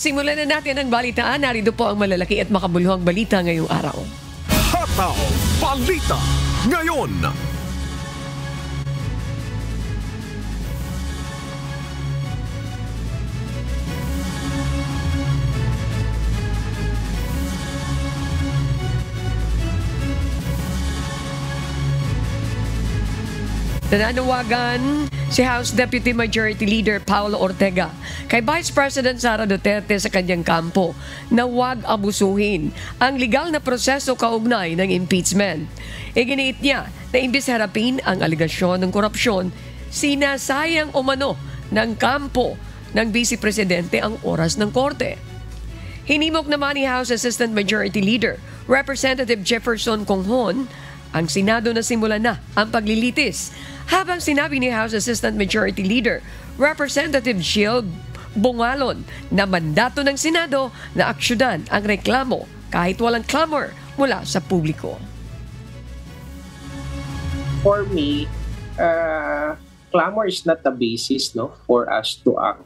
Simulan na natin ang balitaan. Narito po ang malalaki at makabuluhang balita ngayong araw. Hataw Balita Ngayon. Nananawagan si House Deputy Majority Leader Paulo Ortega kay Vice President Sara Duterte sa kanyang kampo na huwag abusuhin ang legal na proseso kaugnay ng impeachment. Iginiit niya na imbis harapin ang aligasyon ng korupsyon, sinasayang umano ng kampo ng Vice Presidente ang oras ng korte. Hinimok naman ni House Assistant Majority Leader Representative Jefferson Conghon ang Senado na simulan na ang paglilitis, habang sinabi ni House Assistant Majority Leader Representative Jill Bungalon na mandato ng Senado na aksyonan ang reklamo kahit walang clamor mula sa publiko. For me, clamor is not the basis for us to act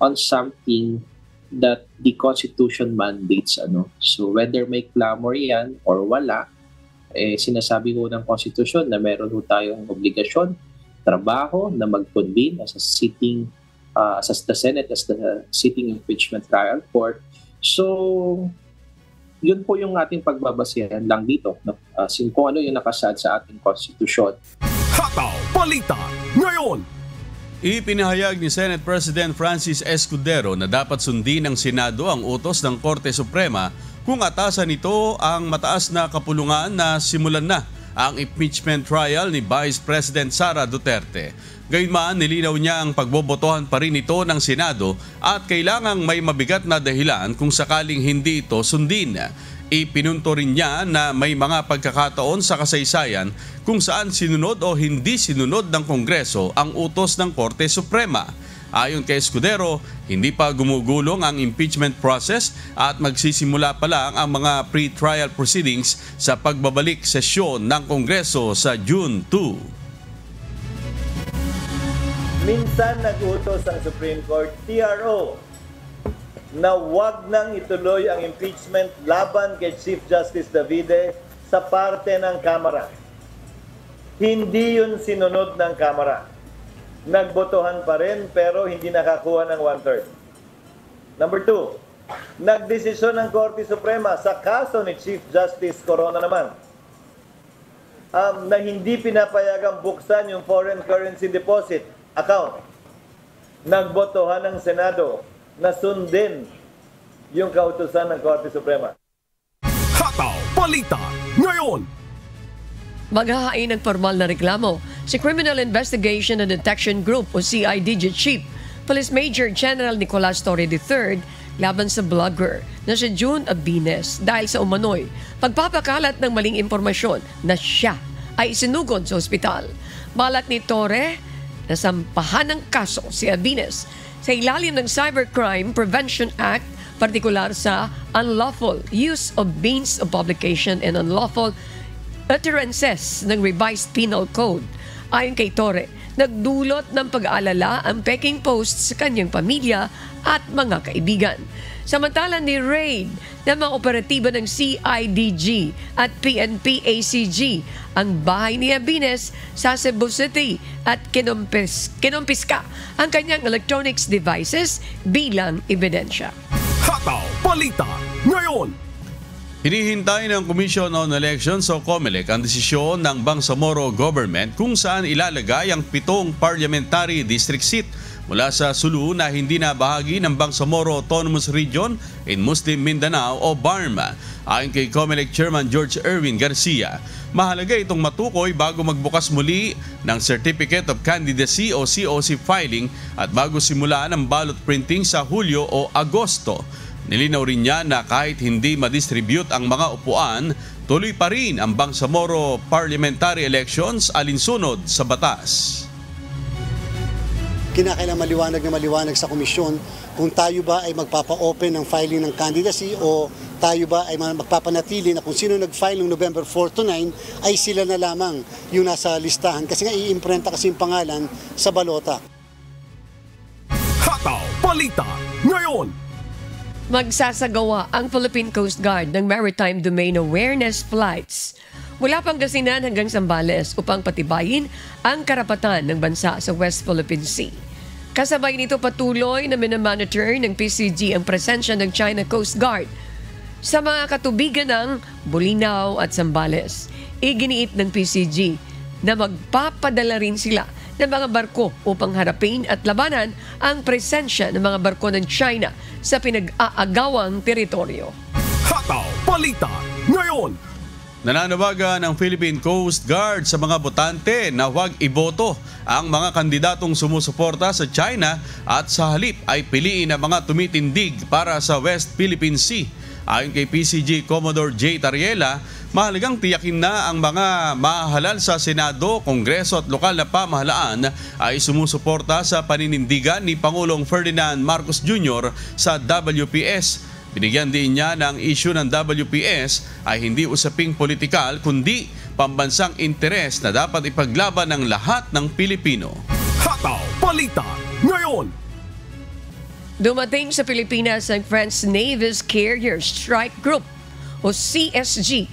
on something that the Constitution mandates. So whether may clamor yan or wala, sinasabi ho ng Constitution na meron ho tayong obligasyon, trabaho na mag-convene as a sitting, as the Senate, as the sitting impeachment trial court. So, yun po yung ating pagbabasihan lang dito, kung ano yung nakasaad sa ating Constitution. Hataw Balita Ngayon. Ipinahayag ni Senate President Francis Escudero na dapat sundin ng Senado ang utos ng Korte Suprema kung atasan nito ang mataas na kapulungan na simulan na ang impeachment trial ni Vice President Sara Duterte. Gayunman, nilinaw niya ang pagbobotohan pa rin ito ng Senado at kailangang may mabigat na dahilan kung sakaling hindi ito sundin. Ipinunto rin niya na may mga pagkakataon sa kasaysayan kung saan sinunod o hindi sinunod ng Kongreso ang utos ng Korte Suprema. Ayon kay Escudero, hindi pa gumugulong ang impeachment process at magsisimula pa lang ang mga pre-trial proceedings sa pagbabalik sesyon ng Kongreso sa June 2. Minsan nag-utos ang Supreme Court, TRO, na huwag nang ituloy ang impeachment laban kay Chief Justice Davide sa parte ng Kamara. Hindi yun sinunod ng Kamara. Nagbotohan pa rin pero hindi nakakuha ng 1/3. Number 2, nagdesisyon ng Korte Suprema sa kaso ni Chief Justice Corona naman na hindi pinapayagang buksan yung foreign currency deposit account. Nagbotohan ng Senado na sundin yung kautusan ng Korte Suprema. Hataw Balita Ngayon. Maghahain ng formal na reklamo si Criminal Investigation and Detection Group o CIDG Chief Police Major General Nicolas Torre III laban sa blogger na si June Abines dahil sa umano'y pagpapakalat ng maling impormasyon na siya ay isinugod sa ospital. Balak ni Torre na sampahan ng kaso si Abines sa ilalim ng Cybercrime Prevention Act, partikular sa unlawful use of means of publication and unlawful utterances ng Revised Penal Code. Ayon kay Torre, nagdulot ng pag-aalala ang peking posts sa kanyang pamilya at mga kaibigan. Samantala ni raid ng mga operatiba ng CIDG at PNP-ACG ang bahay ni Abines sa Cebu City at kinumpiska ang kanyang electronics devices bilang ebidensya. Hataw Balita Ngayon. Hinihintay ng Commission on Elections o COMELEC ang desisyon ng Bangsamoro Government kung saan ilalagay ang 7 parliamentary district seat mula sa Sulu na hindi na bahagi ng Bangsamoro Autonomous Region in Muslim Mindanao o BARMA. Ayon kay COMELEC Chairman George Erwin Garcia, mahalaga itong matukoy bago magbukas muli ng Certificate of Candidacy o COC filing at bago simula ng ballot printing sa Hulyo o Agosto. Nilinaw rin niya na kahit hindi ma-distribute ang mga upuan, tuloy pa rin ang Bangsamoro parliamentary elections alinsunod sa batas. Kinakailangan maliwanag sa komisyon kung tayo ba ay magpapa-open ng filing ng candidacy o tayo ba ay magpapanatili na kung sino nag-file ng November 4 to 9 ay sila na lamang yung nasa listahan kasi nga i-imprenta kasi yung pangalan sa balota. Hataw Balita Ngayon. Magsasagawa ang Philippine Coast Guard ng Maritime Domain Awareness Flights mula Pangasinan hanggang Zambales upang patibayin ang karapatan ng bansa sa West Philippine Sea. Kasabay nito patuloy na minamonitor ng PCG ang presensya ng China Coast Guard sa mga katubigan ng Bolinao at Zambales. Iginiit ng PCG na magpapadala rin sila ng mga barko upang harapin at labanan ang presensya ng mga barko ng China sa pinag-aagawang teritoryo. Hataw Balita ngayon. Nananawagan ng Philippine Coast Guard sa mga botante na huwag iboto ang mga kandidatong sumusuporta sa China at sa halip ay piliin ang mga tumitindig para sa West Philippine Sea. Ayon kay PCG Commodore J. Tariela, mahalagang tiyakin na ang mga mahalal sa Senado, Kongreso at lokal na pamahalaan ay sumusuporta sa paninindigan ni Pangulong Ferdinand Marcos Jr. sa WPS. Binigyan din niya ng issue ng WPS ay hindi usaping politikal kundi pambansang interes na dapat ipaglaban ng lahat ng Pilipino. Hataw Balita ngayon. Dumating sa Pilipinas ang French Navy's Carrier Strike Group o CSG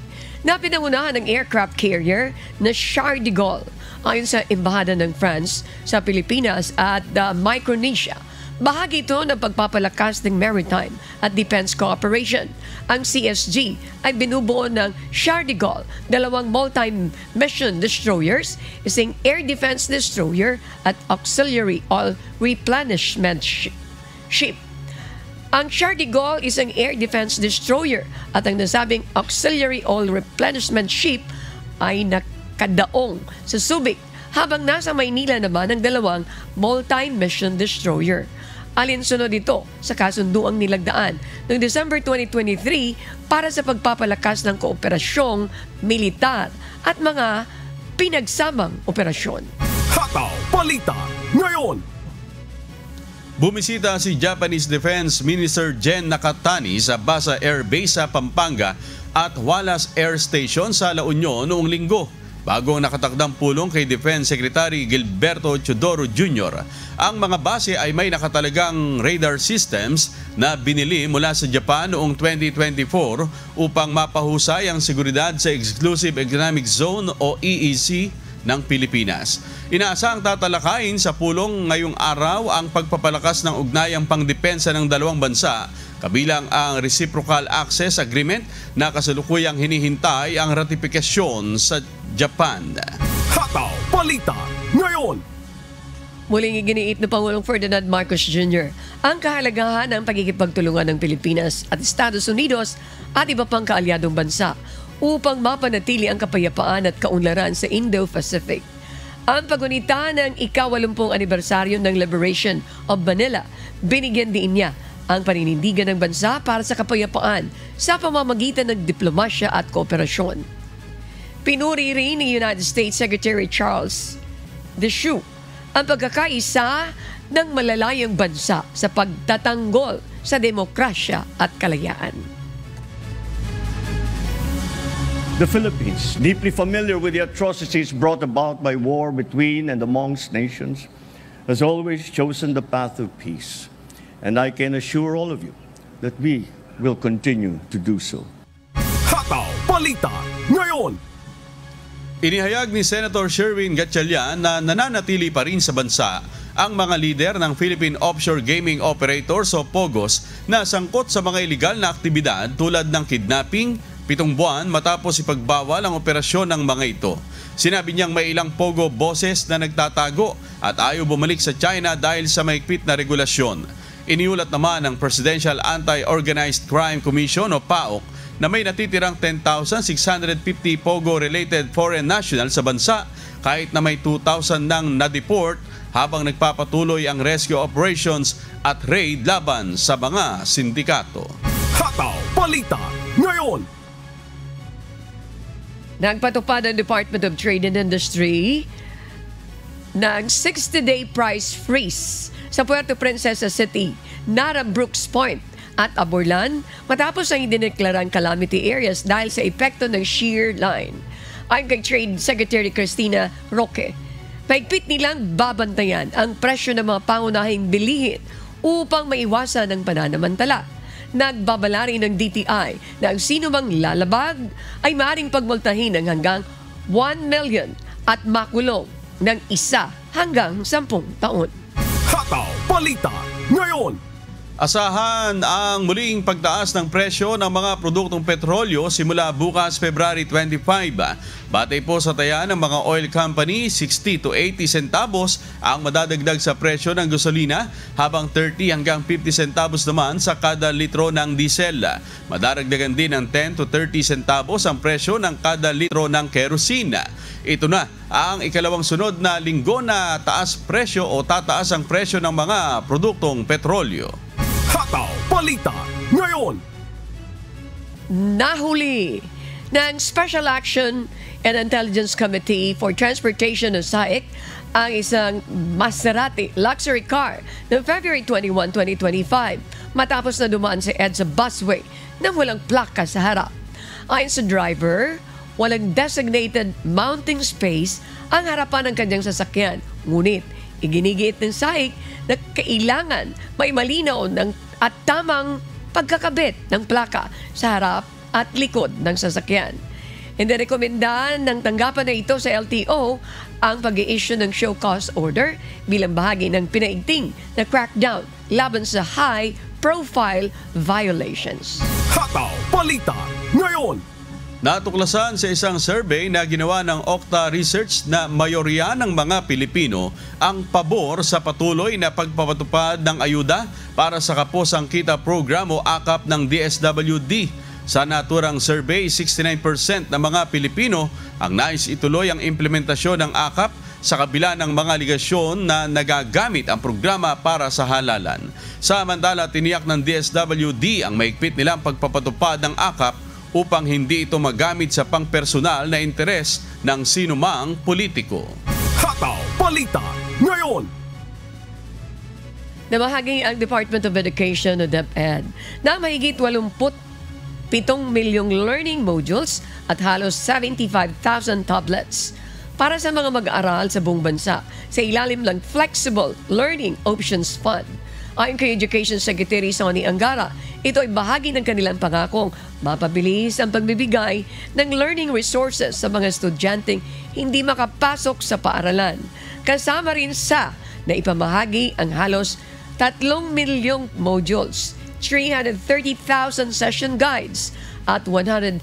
na pinangunahan ng aircraft carrier na Charles de Gaulle. Ayon sa Embahada ng France sa Pilipinas at Micronesia, bahagi ito ng pagpapalakas ng maritime at defense cooperation. Ang CSG ay binubuo ng Charles de Gaulle, dalawang multi-mission destroyers, isang air defense destroyer at auxiliary oil replenishment ship. Ang Charles de Gaulle isang air defense destroyer at ang nasabing auxiliary oil replenishment ship ay nakadaong sa Subic, habang nasa Maynila naman ang dalawang multi-mission destroyer. Alinsunod ito sa kasunduang nilagdaan noong December 2023 para sa pagpapalakas ng kooperasyong militar at mga pinagsamang operasyon. Hataw Balita ngayon. Bumisita si Japanese Defense Minister Jen Nakatani sa Basa Air Base sa Pampanga at Wallace Air Station sa La Union noong linggo. Bago ang nakatakdang pulong kay Defense Secretary Gilberto Teodoro Jr., ang mga base ay may nakatalagang radar systems na binili mula sa Japan noong 2024 upang mapahusay ang seguridad sa Exclusive Economic Zone o EEZ ng Pilipinas. Inaasahang tatalakayin sa pulong ngayong araw ang pagpapalakas ng ugnayang pangdepensa ng dalawang bansa, kabilang ang Reciprocal Access Agreement na kasalukuyang hinihintay ang ratifikasyon sa Japan. Hataw Balita ngayon. Muling iginiit ni Pangulong Ferdinand Marcos Jr. ang kahalagahan ng pagkikipagtulungan ng Pilipinas at Estados Unidos at iba pang kaalyadong bansa upang mapanatili ang kapayapaan at kaunlaran sa Indo-Pacific. Ang pagunita ng ika-80 anibersaryo ng Liberation of Manila, binigyan din niya ang paninindigan ng bansa para sa kapayapaan sa pamamagitan ng diplomasya at kooperasyon. Pinuri rin ni United States Secretary Charles Deschutes ang pagkakaisa ng malalayang bansa sa pagtatanggol sa demokrasya at kalayaan. The Philippines, deeply familiar with the atrocities brought about by war between and amongst nations, has always chosen the path of peace. And I can assure all of you that we will continue to do so. Hataw Balita ngayon. Inihayag ni Senator Sherwin Gatchalian na nananatili pa rin sa bansa ang mga lider ng Philippine Offshore Gaming Operators o POGOs na sangkot sa mga ilegal na aktibidad tulad ng kidnapping, 7 buwan matapos ipagbawal ang operasyon ng mga ito. Sinabi niyang may ilang POGO bosses na nagtatago at ayaw bumalik sa China dahil sa maigpit na regulasyon. Iniulat naman ng Presidential Anti-Organized Crime Commission o PAOK na may natitirang 10,650 POGO-related foreign nationals sa bansa kahit na may 2,000 nang na-deport habang nagpapatuloy ang rescue operations at raid laban sa mga sindikato. Hataw Balita ngayon. Nagpatupad ang Department of Trade and Industry ng 60-day price freeze sa Puerto Princesa City, Nara Brooks Point at Aborlan matapos ang idineklarang calamity areas dahil sa epekto ng shear line. Ayon kay Trade Secretary Cristina Roque, mahigpit nilang babantayan ang presyo ng mga pangunahing bilihin upang maiwasan ang pananamantala. Nagbabala rin ng DTI na ang sino mang lalabag ay maaaring pagmultahin ng hanggang 1 million at makulong ng 1 hanggang 10 taon. Hataw Balita ngayon. Asahan ang muling pagtaas ng presyo ng mga produktong petrolyo simula bukas February 25. Batay po sa taya ng mga oil company, 60 to 80 centavos ang madadagdag sa presyo ng gasolina habang 30 hanggang 50 centavos naman sa kada litro ng diesel. Madaragdagan din ng 10 to 30 centavos ang presyo ng kada litro ng kerosene. Ito na ang ikalawang sunod na linggo na taas presyo o tataas ang presyo ng mga produktong petrolyo. Hataw Balita ngayon. Nahuli ng Special Action and Intelligence Committee for Transportation o SAIC ang isang Maserati luxury car noong February 21, 2025 matapos na dumaan sa EDSA busway nang walang plaka sa harap. Ayon sa driver, walang designated mounting space ang harapan ng kanyang sasakyan. Ngunit iginigiit ng SAIC na kailangan may malinaw at tamang pagkakabit ng plaka sa harap at likod ng sasakyan. Inirekomendahan ng tanggapan na ito sa LTO ang pag-i-issue ng show cause order bilang bahagi ng pinaigting na crackdown laban sa high-profile violations. Hataw Balita ngayon. Natuklasan sa isang survey na ginawa ng Okta Research na mayorya ng mga Pilipino ang pabor sa patuloy na pagpapatupad ng ayuda para sa Kaposang Kita Program o AKAP ng DSWD. Sa naturang survey, 69% ng mga Pilipino ang nais ituloy ang implementasyon ng AKAP sa kabila ng mga aligasyon na nagagamit ang programa para sa halalan. Samantala, tiniyak ng DSWD ang maigpit nilang pagpapatupad ng AKAP upang hindi ito magamit sa pangpersonal na interes ng sinumang politiko. Hataw Balita ngayon. Namahagi ang Department of Education o DepEd na mahigit 87 milyong learning modules at halos 75,000 tablets para sa mga mag-aaral sa buong bansa sa ilalim ng Flexible Learning Options Fund. Ayon kay Education Secretary Sonny Angara, ito ay bahagi ng kanilang pangakong mapabilis ang pagbibigay ng learning resources sa mga estudyanteng hindi makapasok sa paaralan. Kasama rin sa na ipamahagi ang halos 3 milyong modules, 330,000 session guides at 115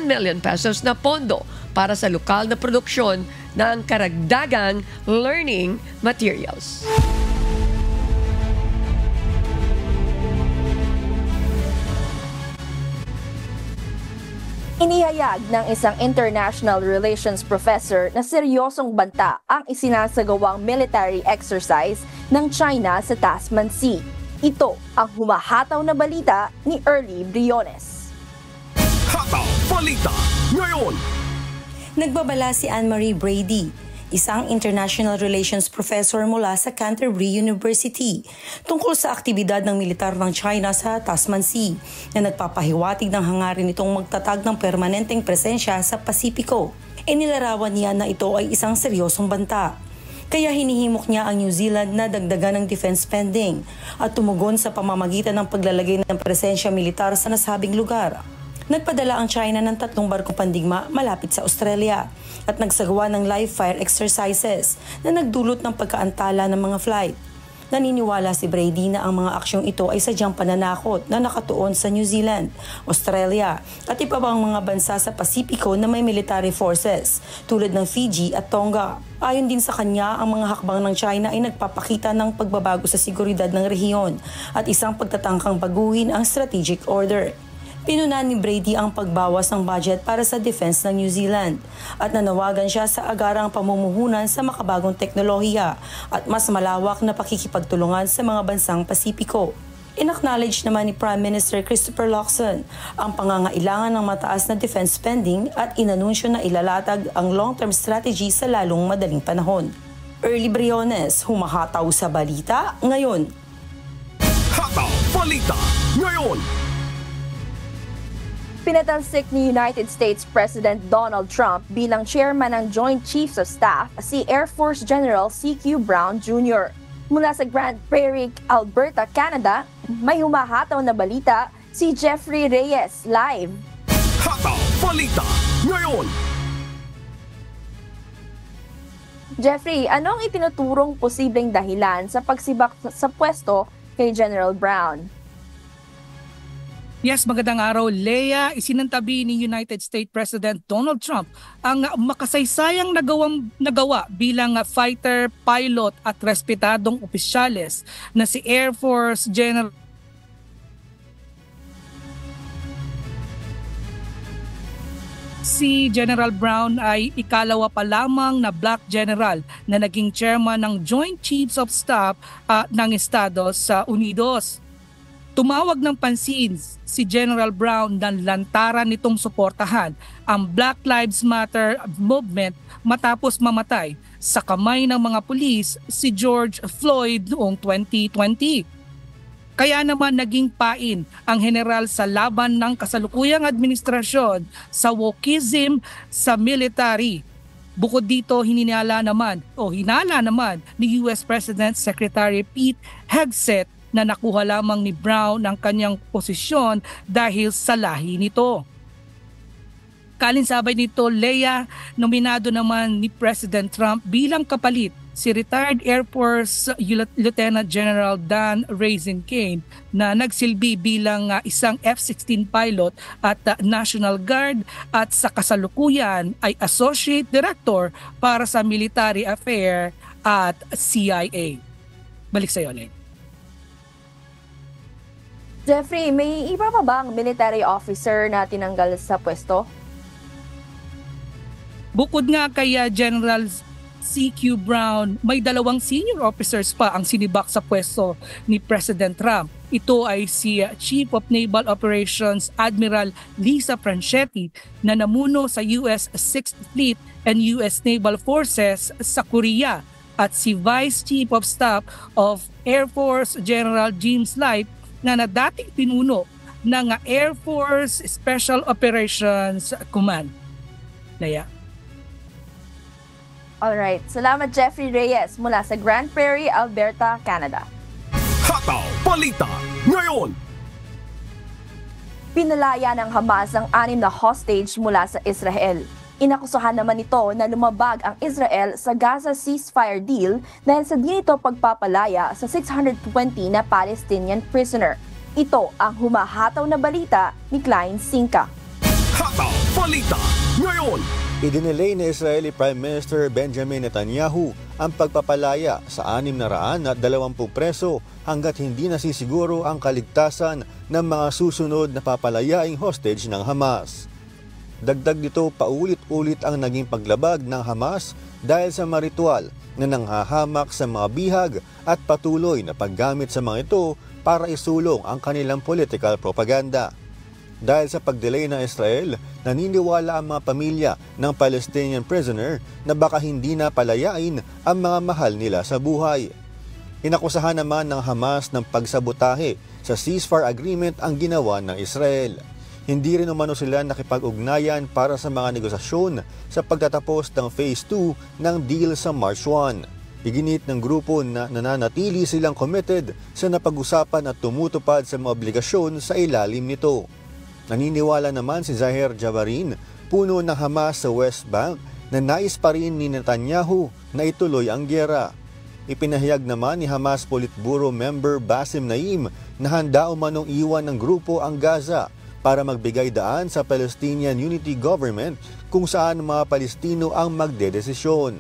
million pesos na pondo para sa lokal na produksyon ng karagdagang learning materials. Inihayag ng isang international relations professor na seryosong banta ang isinasagawang military exercise ng China sa Tasman Sea. Ito ang humahataw na balita ni Early Briones. Hataw Balita ngayon. Nagbabala si Anne-Marie Brady, isang international relations professor mula sa Canterbury University, tungkol sa aktibidad ng militar ng China sa Tasman Sea na nagpapahiwatig ng hangarin nitong magtatag ng permanenteng presensya sa Pasipiko. Inilarawan niya na ito ay isang seryosong banta. Kaya hinihimok niya ang New Zealand na dagdagan ng defense spending at tumugon sa pamamagitan ng paglalagay ng presensya militar sa nasabing lugar. Nagpadala ang China ng 3 barkong pandigma malapit sa Australia at nagsagawa ng live fire exercises na nagdulot ng pagkaantala ng mga flight. Naniniwala si Brady na ang mga aksyong ito ay sadyang pananakot na nakatuon sa New Zealand, Australia at iba pang mga bansa sa Pasipiko na may military forces tulad ng Fiji at Tonga. Ayon din sa kanya, ang mga hakbang ng China ay nagpapakita ng pagbabago sa seguridad ng rehiyon at isang pagtatangkang baguhin ang strategic order. Pinunan ni Brady ang pagbawas ng budget para sa defense ng New Zealand at nanawagan siya sa agarang pamumuhunan sa makabagong teknolohiya at mas malawak na pakikipagtulungan sa mga bansang Pasipiko. In-acknowledge naman ni Prime Minister Christopher Luxon ang pangangailangan ng mataas na defense spending at inanunsyo na ilalatag ang long-term strategy sa lalong madaling panahon. Early Briones, humahataw sa balita ngayon. Hataw Balita ngayon. Pinatalsik ni United States President Donald Trump bilang chairman ng Joint Chiefs of Staff si Air Force General C.Q. Brown Jr. Mula sa Grand Prairie, Alberta, Canada, May humahataw na balita si Jeffrey Reyes live. Hataw Balita ngayon. Jeffrey, ano ang itinuturong posibleng dahilan sa pagsibak sa pwesto kay General Brown? Yes, magandang araw, Leia. Isinantabi ni United States President Donald Trump ang makasaysayang nagawa bilang fighter, pilot at respetadong opisyales na si Air Force General Si General Brown ay ikalawa pa lamang na Black General na naging chairman ng Joint Chiefs of Staff ng Estados Unidos. Tumawag ng pansin si General Brown na lantaran nitong suportahan ang Black Lives Matter movement matapos mamatay sa kamay ng mga pulis si George Floyd noong 2020. Kaya naman naging pain ang general sa laban ng kasalukuyang administrasyon sa wokeism sa military. Bukod dito, hinala naman ni US President Secretary Pete Hegseth na nakuha lamang ni Brown ang kanyang posisyon dahil sa lahi nito. Kalinsabay nito, Leia, nominado naman ni President Trump bilang kapalit si retired Air Force Lieutenant General Dan Raisin-Kane na nagsilbi bilang isang F-16 pilot at National Guard at sa kasalukuyan ay Associate Director para sa Military Affairs at CIA. Balik sa iyo, Len. Jeffrey, may iba pa bang military officer na tinanggal sa pwesto? Bukod nga kay General C.Q. Brown, may dalawang senior officers pa ang sinibak sa pwesto ni President Trump. Ito ay si Chief of Naval Operations Admiral Lisa Franchetti na namuno sa US 6th Fleet and US Naval Forces sa Korea at si Vice Chief of Staff of Air Force General James Light na dating pinuno ng Air Force Special Operations Command. Laya. Alright, salamat Jeffrey Reyes mula sa Grand Prairie, Alberta, Canada. Hataw Balita ngayon. Pinalaya ng Hamas ang 6 na hostage mula sa Israel. Inakusahan naman ito na lumabag ang Israel sa Gaza ceasefire deal dahil sa di nito pagpapalaya sa 620 na Palestinian prisoner. Ito ang humahataw na balita ni Klein Sinka. Hataw Balita ngayon. Idinelay ni Israeli Prime Minister Benjamin Netanyahu ang pagpapalaya sa 620 preso hanggat hindi nasisiguro ang kaligtasan ng mga susunod na papalayaing hostage ng Hamas. Dagdag dito, paulit-ulit ang naging paglabag ng Hamas dahil sa mga ritual na nanghahamak sa mga bihag at patuloy na paggamit sa mga ito para isulong ang kanilang political propaganda. Dahil sa pagdelay ng Israel, naniniwala ang mga pamilya ng Palestinian prisoner na baka hindi na palayain ang mga mahal nila sa buhay. Inakusahan naman ng Hamas ng pagsabotahe sa ceasefire agreement ang ginawa ng Israel. Hindi rin umano sila nakipag-ugnayan para sa mga negosasyon sa pagtatapos ng Phase 2 ng deal sa March 1. Iginit ng grupo na nananatili silang committed sa napag-usapan at tumutupad sa mga obligasyon sa ilalim nito. Naniniwala naman si Zahir Jabarin, puno ng Hamas sa West Bank, na nais pa rin ni Netanyahu na ituloy ang gyera. Ipinahayag naman ni Hamas Politburo member Bassem Naim na handa umanong iwan ng grupo ang Gaza para magbigay daan sa Palestinian Unity Government kung saan mga Palestino ang magdedesisyon.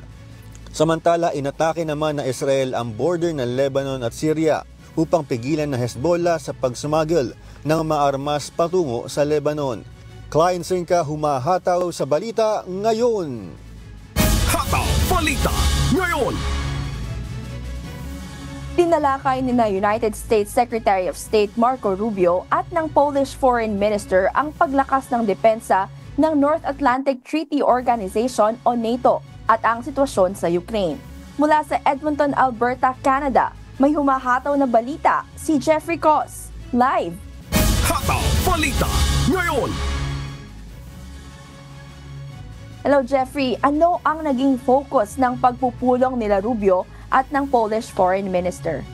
Samantala, inatake naman ng Israel ang border ng Lebanon at Syria upang pigilan ng Hezbollah sa pagsumagel ng mga armas patungo sa Lebanon. Klein Sinka, humahataw sa balita ngayon. Hataw Balita ngayon. Tinalakay ni na United States Secretary of State Marco Rubio at ng Polish Foreign Minister ang paglakas ng depensa ng North Atlantic Treaty Organization o NATO at ang sitwasyon sa Ukraine. Mula sa Edmonton, Alberta, Canada, may humahataw na balita si Jeffrey Cos, live. Hataw Balita ngayon. Hello Jeffrey, ano ang naging focus ng pagpupulong nila Rubio at ng Polish Foreign Minister?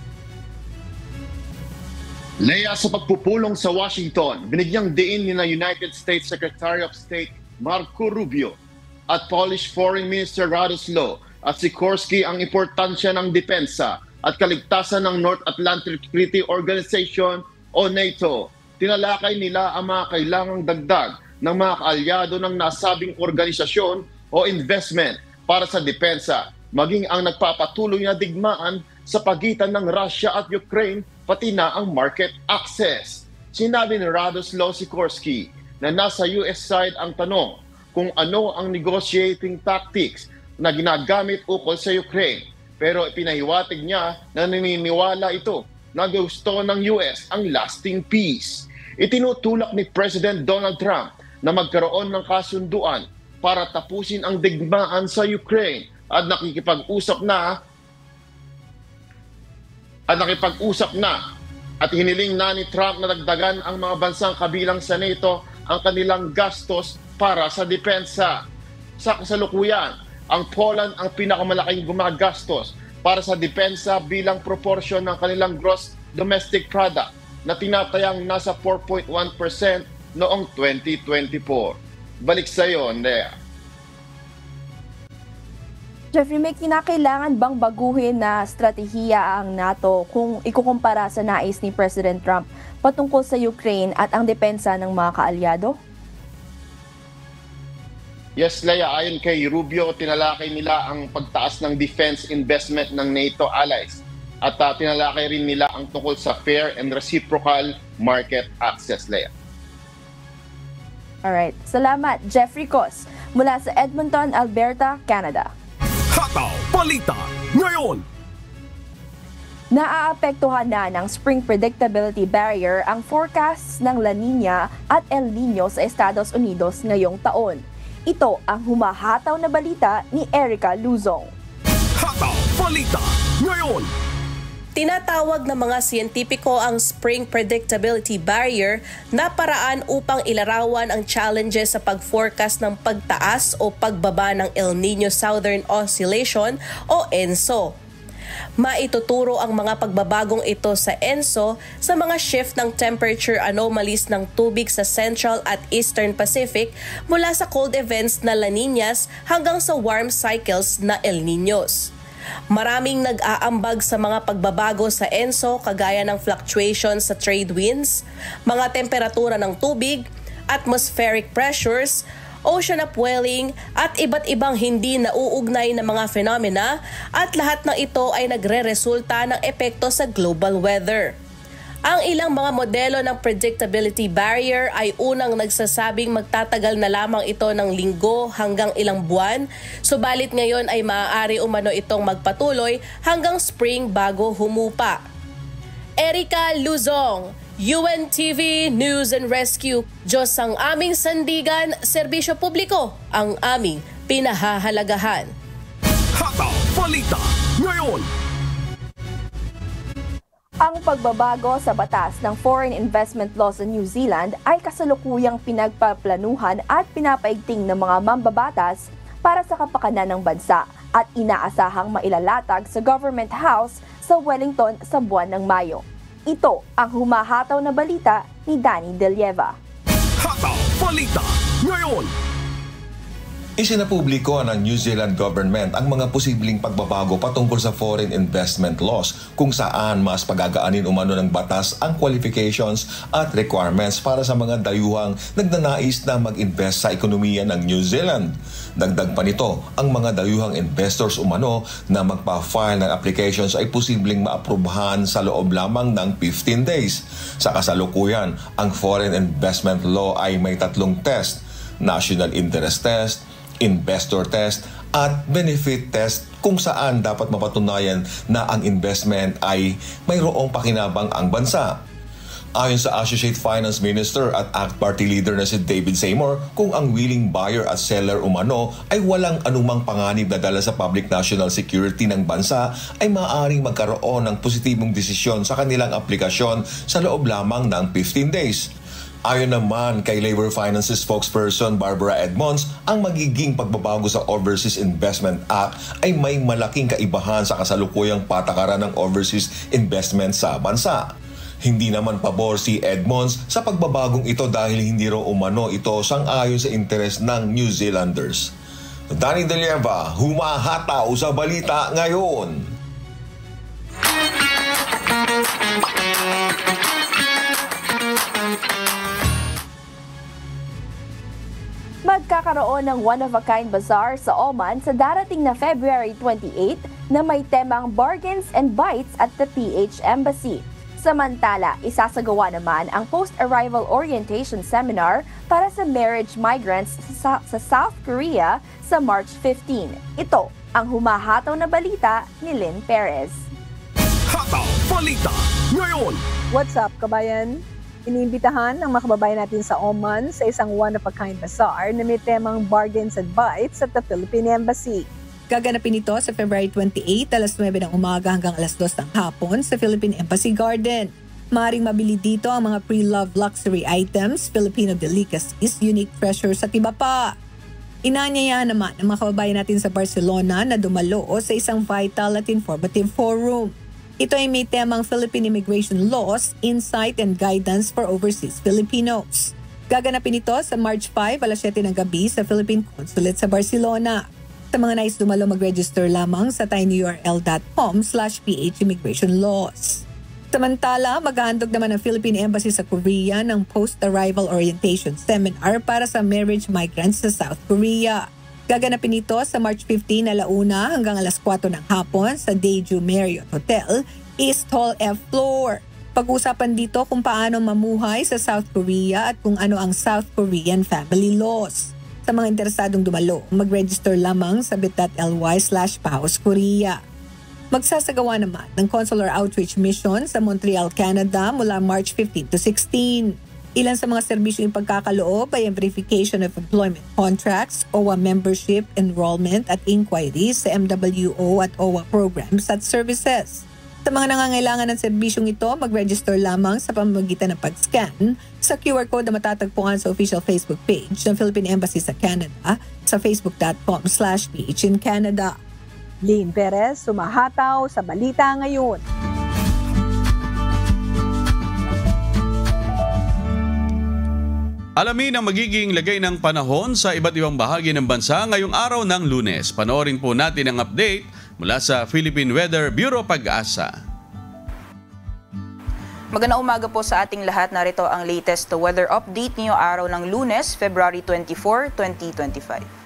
Leia, sa pagpupulong sa Washington, binigyang diin ni na United States Secretary of State Marco Rubio at Polish Foreign Minister Radoslaw at Sikorski ang importansya ng depensa at kaligtasan ng North Atlantic Treaty Organization o NATO. Tinalakay nila ang mga kailangang dagdag ng mga kaalyado ng nasabing organisasyon o investment para sa depensa, maging ang nagpapatuloy na digmaan sa pagitan ng Russia at Ukraine, pati na ang market access. Sinabi ni Radoslaw Sikorski na nasa US side ang tanong kung ano ang negotiating tactics na ginagamit ukol sa Ukraine. Pero ipinahiwatig niya na naniniwala ito na gusto ng US ang lasting peace. Itinutulak ni President Donald Trump na magkaroon ng kasunduan para tapusin ang digmaan sa Ukraine at nakipag-usap na at hiniling na ni Trump na dagdagan ang mga bansang kabilang sa NATO ang kanilang gastos para sa depensa. Sa kasalukuyan, ang Poland ang pinakamalaking gumagastos para sa depensa bilang proporsyon ng kanilang gross domestic product na tinatayang nasa 4.1% noong 2024. Balik sa iyo, Andrea. Jeffrey, may kinakailangan bang baguhin na strategiya ang NATO kung ikukumpara sa nais ni President Trump patungkol sa Ukraine at ang depensa ng mga kaalyado? Yes, Leia, ayon kay Rubio, tinalakay nila ang pagtaas ng defense investment ng NATO allies at tinalakay rin nila ang tungkol sa fair and reciprocal market access, Leia. Alright, salamat Jeffrey Cos mula sa Edmonton, Alberta, Canada. Hataw Balita ngayon! Naaapektuhan na ng spring predictability barrier ang forecasts ng La Nina at El Nino sa Estados Unidos ngayong taon. Ito ang humahataw na balita ni Erica Luzong. Hataw Balita ngayon! Tinatawag ng mga siyentipiko ang Spring Predictability Barrier na paraan upang ilarawan ang challenges sa pag-forecast ng pagtaas o pagbaba ng El Nino Southern Oscillation o ENSO. Maituturo ang mga pagbabagong ito sa ENSO sa mga shift ng temperature anomalies ng tubig sa Central at Eastern Pacific mula sa cold events na La Niñas hanggang sa warm cycles na El Niños. Maraming nag-aambag sa mga pagbabago sa ENSO kagaya ng fluctuations sa trade winds, mga temperatura ng tubig, atmospheric pressures, ocean upwelling at iba't ibang hindi nauugnay na mga phenomena at lahat ng ito ay nagre-resulta ng epekto sa global weather. Ang ilang mga modelo ng predictability barrier ay unang nagsasabing magtatagal na lamang ito ng linggo hanggang ilang buwan, subalit ngayon ay maaari umano itong magpatuloy hanggang spring bago humupa. Erica Luzong, UNTV News and Rescue. Diyos ang aming sandigan, serbisyo publiko ang aming pinahahalagahan. Hataw Balita ngayon! Ang pagbabago sa batas ng Foreign Investment Law sa New Zealand ay kasalukuyang pinagpaplanuhan at pinapaigting ng mga mambabatas para sa kapakanan ng bansa at inaasahang mailalatag sa Government House sa Wellington sa buwan ng Mayo. Ito ang humahataw na balita ni Danny Delieva. Hataw Balita ngayon! Isinapubliko ng New Zealand government ang mga posibleng pagbabago patungkol sa foreign investment laws kung saan mas pagagaanin umano ng batas ang qualifications at requirements para sa mga dayuhang nagnanais na mag-invest sa ekonomiya ng New Zealand. Dagdag pa nito, ang mga dayuhang investors umano na magpa-file ng applications ay posibleng maaprubahan sa loob lamang ng 15 days. Sa kasalukuyan, ang foreign investment law ay may 3 test: National Interest Test, Investor Test at Benefit Test kung saan dapat mapatunayan na ang investment ay mayroong pakinabang ang bansa. Ayon sa Associate Finance Minister at ACT Party Leader na si David Seymour, kung ang willing buyer at seller umano ay walang anumang panganib na dala sa public national security ng bansa, ay maaaring magkaroon ng positibong desisyon sa kanilang aplikasyon sa loob lamang ng 15 days. Ayon naman kay Labor Finances spokesperson Barbara Edmonds, ang magiging pagbabago sa Overseas Investment Act ay may malaking kaibahan sa kasalukuyang patakaran ng overseas investment sa bansa. Hindi naman pabor si Edmonds sa pagbabagong ito dahil hindi raw umano ito sang-ayon sa interes ng New Zealanders. Danny De Lieva, humahataw sa balita ngayon. Magkakaroon ng one-of-a-kind bazaar sa Oman sa darating na February 28 na may temang Bargains and Bites at the PH Embassy. Samantala, isasagawa naman ang post-arrival orientation seminar para sa marriage migrants sa South Korea sa March 15. Ito ang humahataw na balita ni Lynn Perez. Hataw Balita ngayon! What's up, kabayan? Iniimbitahan ng mga kababayan natin sa Oman sa isang one-of-a-kind bazaar na may temang Bargains and Bites at the Philippine Embassy. Gaganapin ito sa February 28, alas 9 ng umaga hanggang alas 2 ng hapon sa Philippine Embassy Garden. Maaring mabili dito ang mga pre-loved luxury items, Filipino delicacies, unique treasures at iba pa. Inanyaya naman ng mga kababayan natin sa Barcelona na dumalo sa isang vital at informative forum. Ito ay may temang Philippine Immigration Laws, Insight and Guidance for Overseas Filipinos. Gaganapin ito sa March 5, alas 7 ng gabi sa Philippine Consulate sa Barcelona. Sa mga nais dumalo mag-register lamang sa tinyurl.com/phimmigration-laws. Samantala, maghahandog naman ang Philippine Embassy sa Korea ng post-arrival orientation seminar para sa marriage migrants sa South Korea. Gaganapin ito sa March 15 alauna hanggang alas 4 ng hapon sa Daeju Marriott Hotel, East Hall F floor. Pag-usapan dito kung paano mamuhay sa South Korea at kung ano ang South Korean family laws. Sa mga interesadong dumalo, mag-register lamang sa bit.ly/PAOS-Korea. Magsasagawa naman ng Consular Outreach Mission sa Montreal, Canada mula March 15 to 16. Ilan sa mga serbisyo yung pagkakaloob ay ang verification of employment contracts, OWA membership, enrollment at inquiries sa MWO at OWA programs at services. Sa mga nangangailangan ng serbisyong ito, mag-register lamang sa pamamagitan ng pag-scan sa QR code na matatagpuan sa official Facebook page ng Philippine Embassy sa Canada sa facebook.com/PHinCanada. Lynn Perez, sumahataw sa balita ngayon. Alamin ang magiging lagay ng panahon sa iba't ibang bahagi ng bansa ngayong araw ng Lunes. Panoorin po natin ang update mula sa Philippine Weather Bureau Pag-asa. Magandang umaga po sa ating lahat. Narito ang latest weather update ngayong araw ng Lunes, February 24, 2025.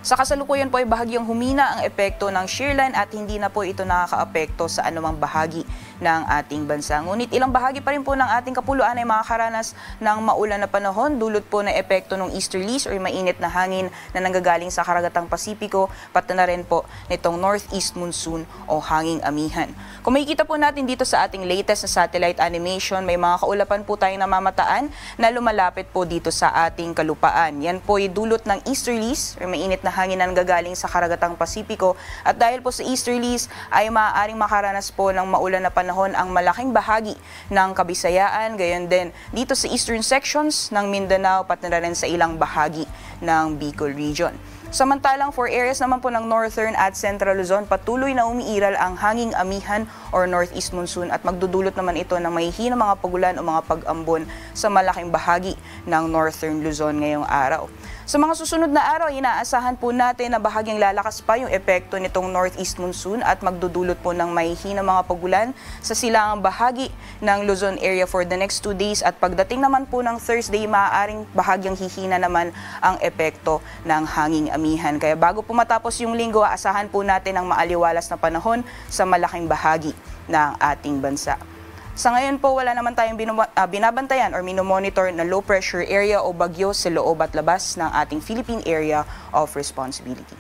Sa kasalukuyan po ay bahagyang humina ang epekto ng shearline at hindi na po ito nakakaapekto sa anumang bahagi ng ating bansa. Ngunit ilang bahagi pa rin po ng ating kapuluan ay makakaranas ng maulan na panahon dulot po ng epekto ng easterlies or mainit na hangin na nanggagaling sa karagatang Pasipiko, pati na rin po nitong northeast monsoon o hanging amihan. Kung makikita po natin dito sa ating latest na satellite animation, may mga kaulapan po tayong namamataan na lumalapit po dito sa ating kalupaan. Yan po ay dulot ng easterlies or mainit na hangin na nanggagaling sa karagatang Pasipiko at dahil po sa easterlies ay maaaring makaranas po ng maulan na panahon ang malaking bahagi ng Kabisayaan, gayon din dito sa eastern sections ng Mindanao pati na rin sa ilang bahagi ng Bicol region. Samantalang for areas naman po ng northern at central Luzon, patuloy na umiiral ang hanging amihan or northeast monsoon at magdudulot naman ito ng mahihinang mga pagulan o mga pag-ambon sa malaking bahagi ng northern Luzon ngayong araw. Sa mga susunod na araw, inaasahan po natin na bahagyang lalakas pa yung epekto nitong northeast monsoon at magdudulot po ng mahihinang mga pagulan sa silangang bahagi ng Luzon area for the next 2 days at pagdating naman po ng Thursday, maaaring bahagyang hihina naman ang epekto ng hanging amihan. Kaya bago po matapos yung linggo, aasahan po natin ang maaliwalas na panahon sa malaking bahagi ng ating bansa. Sa ngayon po, wala naman tayong binabantayan or minomonitor na low pressure area o bagyo sa loob at labas ng ating Philippine Area of Responsibility.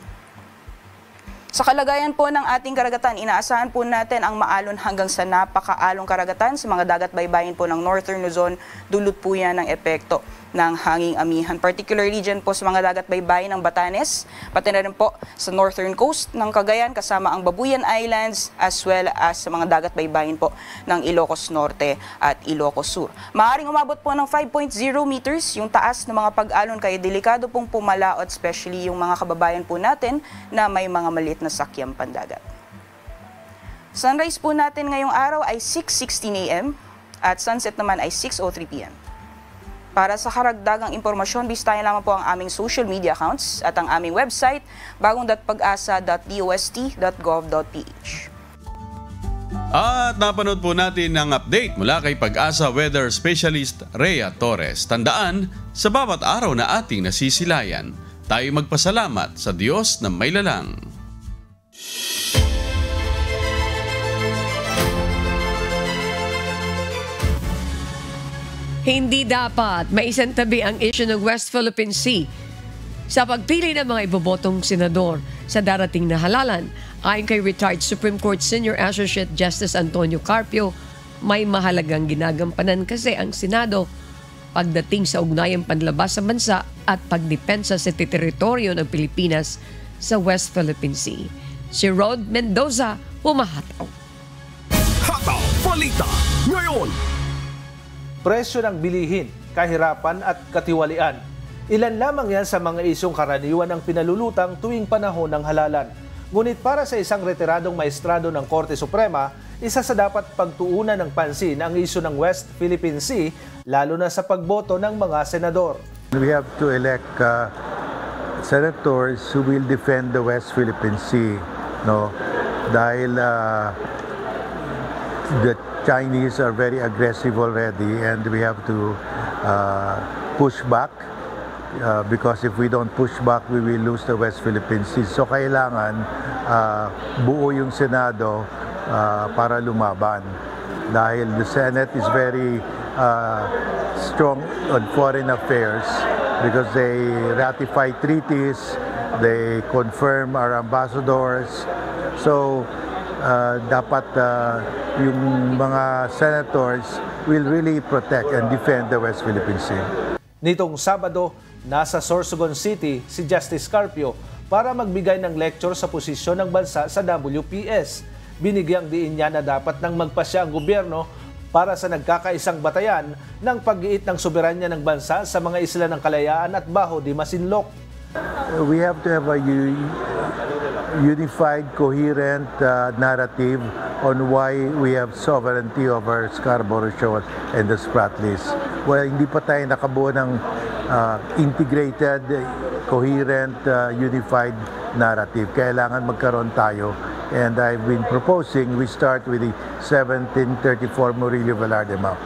Sa kalagayan po ng ating karagatan, inaasahan po natin ang maalon hanggang sa napakaalong karagatan sa mga dagat baybayin po ng Northern Luzon. Dulot po yan ng epekto ng hanging amihan. Particularly dyan po sa mga dagat baybayin ng Batanes, pati na rin po sa northern coast ng Cagayan kasama ang Babuyan Islands as well as sa mga dagat baybayin po ng Ilocos Norte at Ilocos Sur. Maaaring umabot po ng 5.0 meters yung taas ng mga pag-alon kaya delikado pong pumalaot especially yung mga kababayan po natin na may mga maliit na sakyang pandagat. Sunrise po natin ngayong araw ay 6:16 a.m. at sunset naman ay 6:03 p.m. Para sa karagdagang impormasyon, bisitahin lamang po ang aming social media accounts at ang aming website, bagong.pagasa.dost.gov.ph. At napanood po natin ang update mula kay Pag-asa Weather Specialist Rhea Torres. Tandaan, sa bawat araw na ating nasisilayan, tayo magpasalamat sa Diyos na may lalang. Hindi dapat maisantabi ang issue ng West Philippine Sea sa pagpili ng mga ibobotong senador sa darating na halalan. Ayon kay retired Supreme Court Senior Associate Justice Antonio Carpio, may mahalagang ginagampanan kasi ang Senado pagdating sa ugnayang panlabas sa bansa at pagdepensa sa teritoryo ng Pilipinas sa West Philippine Sea. Si Rod Mendoza, humahataw. Hataw Balita ngayon. Presyo ng bilihin, kahirapan at katiwalian. Ilan lamang yan sa mga isyong karaniwan ang pinalulutang tuwing panahon ng halalan. Ngunit para sa isang retiradong maestrado ng Korte Suprema, isa sa dapat pagtuunan ng pansin ang isyu ng West Philippine Sea, lalo na sa pagboto ng mga senador. We have to elect senators who will defend the West Philippine Sea, no? Dahil the Chinese are very aggressive already and we have to push back because if we don't push back, we will lose the West Philippine Sea. So kailangan buo yung Senado para lumaban. Dahil the Senate is very strong on foreign affairs because they ratify treaties, they confirm our ambassadors. So dapat yung mga senators will really protect and defend the West Philippine Sea. Nitong Sabado, nasa Sorsogon City si Justice Carpio para magbigay ng lecture sa posisyon ng bansa sa WPS. Binigyang diin niya na dapat nang magpasya ang gobyerno para sa nagkakaisang batayan ng pag-iit ng soberanya ng bansa sa mga isla ng Kalayaan at Bajo de Masinloc. We have to have a unified, coherent narrative on why we have sovereignty over Scarborough Shoal and the Spratlys. Well, hindi pa tayo nakabuo ng integrated, coherent, unified narrative. Kailangan magkaroon tayo. And I've been proposing we start with the 1734 Murillo Velarde map.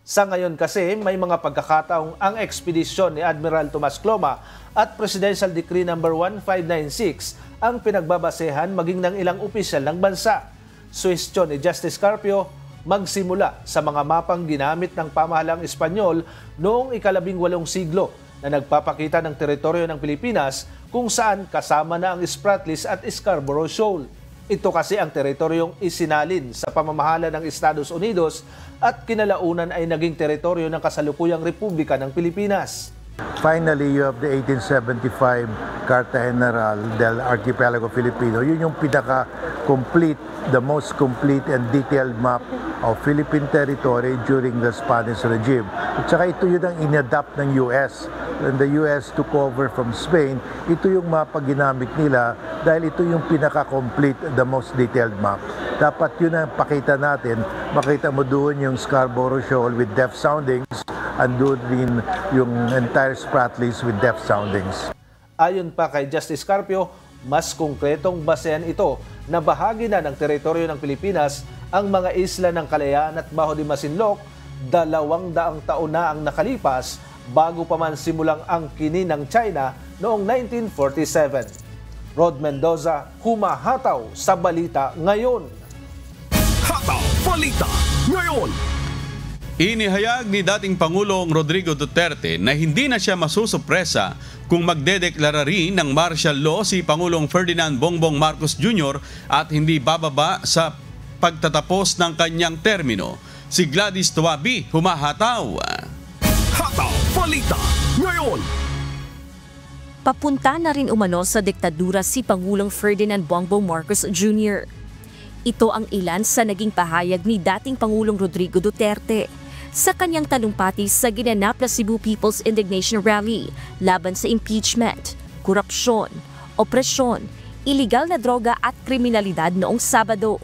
Sa ngayon kasi, may mga pagkakataong ang ekspedisyon ni Admiral Tomas Cloma at Presidential Decree No. 1596 ang pinagbabasehan maging ng ilang opisyal ng bansa. Suwestyon ni Justice Carpio, magsimula sa mga mapang ginamit ng pamahalang Espanyol noong ika-18 siglo na nagpapakita ng teritoryo ng Pilipinas kung saan kasama na ang Spratlys at Scarborough Shoal. Ito kasi ang teritoryong isinalin sa pamamahala ng Estados Unidos at kinalaunan ay naging teritoryo ng kasalukuyang Republika ng Pilipinas. Finally, you have the 1875 Carta General del Archipelago Filipino. Yun yung pinaka-complete, the most complete and detailed map of Philippine territory during the Spanish regime. At saka ito yun ang inadapt ng US. When the US took over from Spain, ito yung mapa ginamit nila dahil ito yung pinaka-complete, the most detailed map. Dapat yun ang pakita natin. Makita mo doon yung Scarborough Shoal with depth soundings, andun din yung entire Spratlys with depth soundings. Ayon pa kay Justice Carpio, mas konkretong basehan ito na bahagi na ng teritoryo ng Pilipinas ang mga isla ng Kalayaan at Bajo de Masinloc. 200 taon na ang nakalipas bago pa man simulang angkinin ng China noong 1947. Rod Mendoza, humahataw sa Balita Ngayon. Hataw Balita Ngayon. Inihayag ni dating Pangulong Rodrigo Duterte na hindi na siya masusupresa kung magdedeklara rin ng martial law si Pangulong Ferdinand Bongbong Marcos Jr. at hindi bababa sa pagtatapos ng kanyang termino. Si Gladys Tuabi, humahataw. Hataw Balita Ngayon. Papunta na rin umano sa diktadura si Pangulong Ferdinand Bongbong Marcos Jr. Ito ang ilan sa naging pahayag ni dating Pangulong Rodrigo Duterte sa kanyang talumpati sa ginanap na Cebu People's Indignation Rally laban sa impeachment, korupsyon, opresyon, iligal na droga at kriminalidad noong Sabado.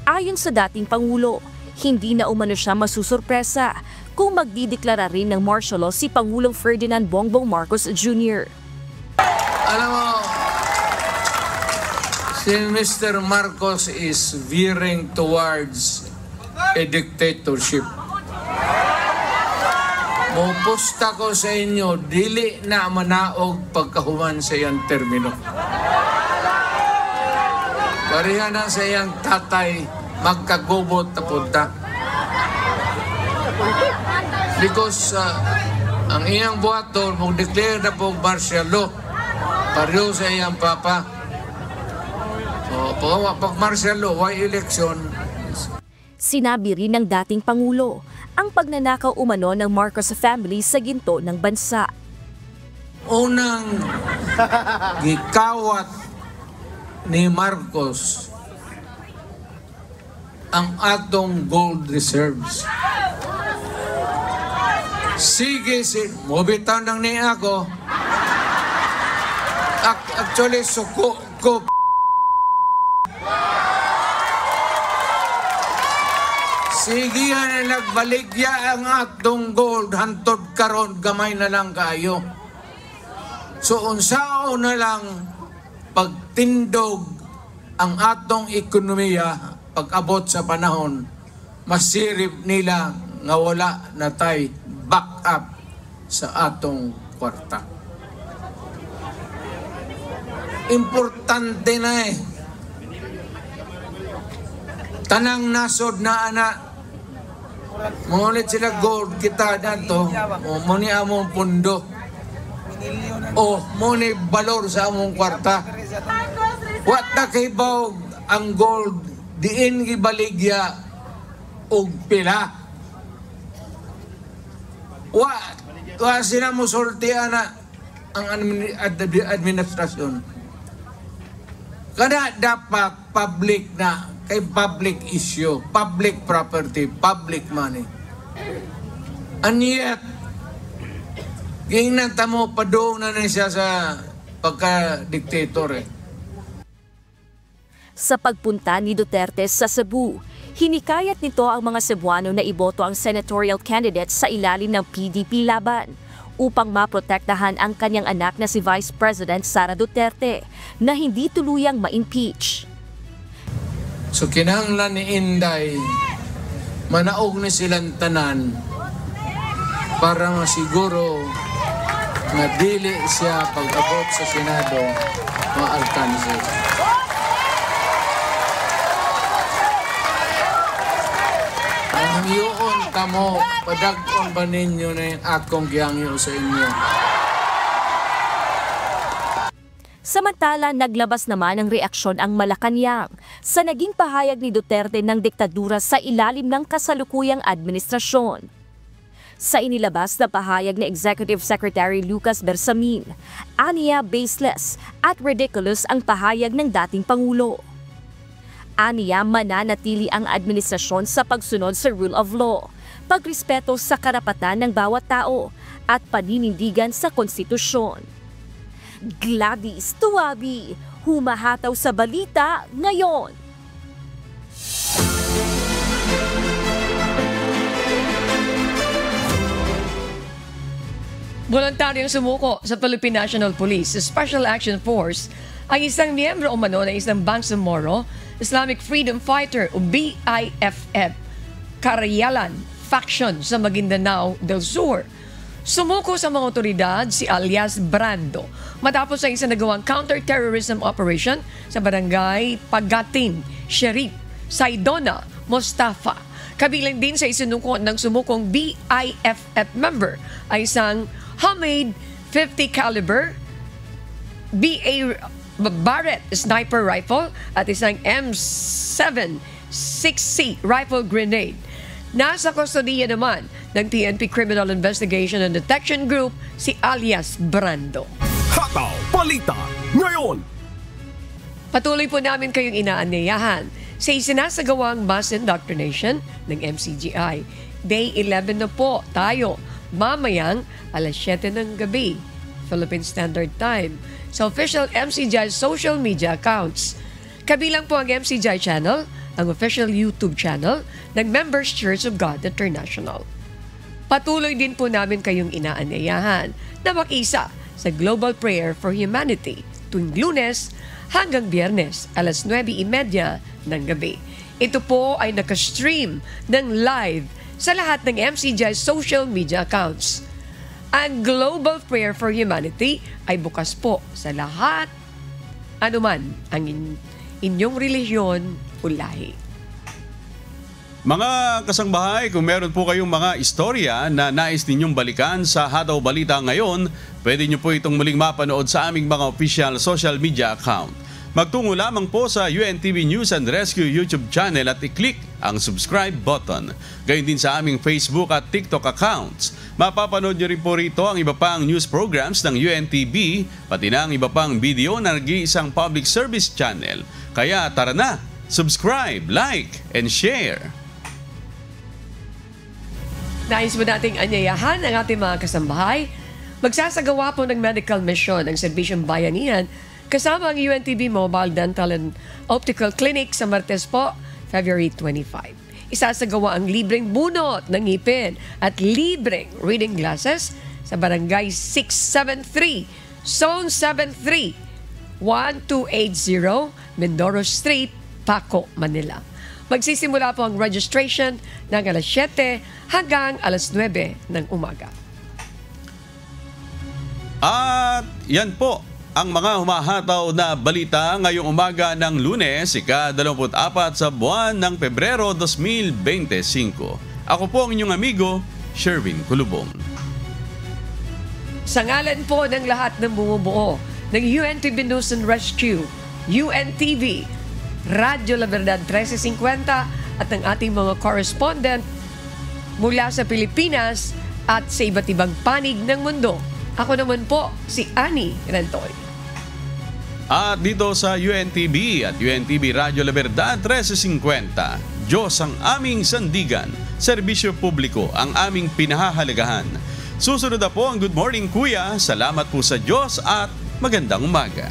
Ayon sa dating Pangulo, hindi na umano siya masusurpresa kung magdideklara rin ng martial law si Pangulong Ferdinand Bongbong Marcos Jr. Alam mo, si Mr. Marcos is veering towards a dictatorship. Mupusta ko sa inyo, dili na manaog pagkahuman sa iyang termino. Parihan na sa iyang tatay, magkagubot na punta. Because ang iyang buhaton, mag-declare na po martial law, pareho sa iyang papa. Pag martial law, why election? Sinabi rin ng dating Pangulo ang pagnanakaw umano ng Marcos family sa ginto ng bansa. Unang gikawat ni Marcos ang atong gold reserves. Sige, mobitaw nang niya ako. Actually, suko ko. Sige na nagbaligya ang atong gold, hantod karon gamay na lang kayo. So unsao na lang pagtindog ang atong ekonomiya pag-abot sa panahon, masirip nila nga wala na tay back up sa atong kwarta. Importante na tanang nasod na anak. Mungulit sila gold kita nato, muni among pundo. O muni balor sa among kwarta. Wat na kahibaw ang gold, diin gibaligya og pila. Wa sila musultian na ang administrasyon. Kada dapat public na, kay public issue, public property, public money. And yet, gingnan tamo padung na siya sa pagka-dictator Sa pagpunta ni Duterte sa Cebu, hinikayat nito ang mga Cebuano na iboto ang senatorial candidate sa ilalim ng PDP laban upang maprotektahan ang kanyang anak na si Vice President Sara Duterte na hindi tuluyang ma-impeach. So kinahanglan ni Inday, manaog ni silang tanan para masiguro na dili siya pag-abot sa Senado ma-alkanse. Ang iyon tamo, padagkon ba ninyo na yung akong giyangyo sa inyo? Samantala, naglabas naman ng reaksyon ang Malacanang sa naging pahayag ni Duterte ng diktadura sa ilalim ng kasalukuyang administrasyon. Sa inilabas na pahayag ni Executive Secretary Lucas Bersamin, aniya baseless at ridiculous ang pahayag ng dating Pangulo. Aniya mananatili ang administrasyon sa pagsunod sa rule of law, pagrespeto sa karapatan ng bawat tao at paninindigan sa konstitusyon. Gladys Tuwabi, humahataw sa balita ngayon. Voluntaryong sumuko sa Philippine National Police Special Action Force ang isang miyembro umano ng isang Bangsamoro Islamic Freedom Fighter o BIFF Carayalan faction sa Maguindanao del Sur. Sumuko sa mga otoridad si alias Brando matapos ang isang nagawang counter-terrorism operation sa barangay Pagatin, Sherif, Saidona, Mostafa. Kabilang din sa isinuko ng sumukong BIFF member ay isang homemade 50 caliber BA Barrett sniper rifle at isang M7 6C rifle grenade. Nasa kustodiya naman ng PNP Criminal Investigation and Detection Group si alias Brando. Hataw Balita ngayon! Patuloy po namin kayong inaanyayahan sa isinasagawang mass indoctrination ng MCGI. Day 11 na po tayo, mamayang alas 7 ng gabi, Philippine Standard Time, sa official MCGI social media accounts. Kabilang po ang MCGI channel, ang official YouTube channel ng Members Church of God International. Patuloy din po namin kayong inaanyayahan na makisa sa Global Prayer for Humanity tuwing Lunes hanggang Biyernes alas 9:30 ng gabi. Ito po ay nakastream ng live sa lahat ng MCGI social media accounts. Ang Global Prayer for Humanity ay bukas po sa lahat, anuman ang inyong relihiyon o lahi. Mga kasangbahay, kung meron po kayong mga istorya na nais ninyong balikan sa Hataw Balita ngayon, pwede nyo po itong muling mapanood sa aming mga official social media account. Magtungo lamang po sa UNTV News and Rescue YouTube channel at i-click ang subscribe button. Gayon din sa aming Facebook at TikTok accounts. Mapapanood nyo rin po rito ang iba pang news programs ng UNTV, pati na ang iba pang video na nag-iisang public service channel. Kaya tara na, subscribe, like, and share. Nais mo nating anyayahan ang ating mga kasambahay? Magsasagawa po ng medical mission ang Serbisyong Bayanihan kasama ang UNTV Mobile Dental and Optical Clinic sa Martes po, February 25. Isasagawa ang libreng bunot ng ngipin at libreng reading glasses sa Barangay 673, Zone 73, 1280 Mindoro Street, Paco, Manila. Magsisimula po ang registration ng alas 7 hanggang alas 9 ng umaga. At yan po ang mga humahataw na balita ngayong umaga ng Lunes, ika-24 sa buwan ng Pebrero 2025. Ako po ang inyong amigo, Sherwin Kulubong. Sa ngalan po ng lahat ng bumubuo ng UNTV News and Rescue, UNTV, Radyo La Verdad 1350 at ang ating mga correspondent mula sa Pilipinas at sa iba't ibang panig ng mundo. Ako naman po si Annie Rentoy. At dito sa UNTV at UNTV Radyo La Verdad 1350, Diyos ang aming sandigan, serbisyo publiko ang aming pinahahalagahan. Susunod na po ang Good Morning Kuya. Salamat po sa Diyos at magandang umaga.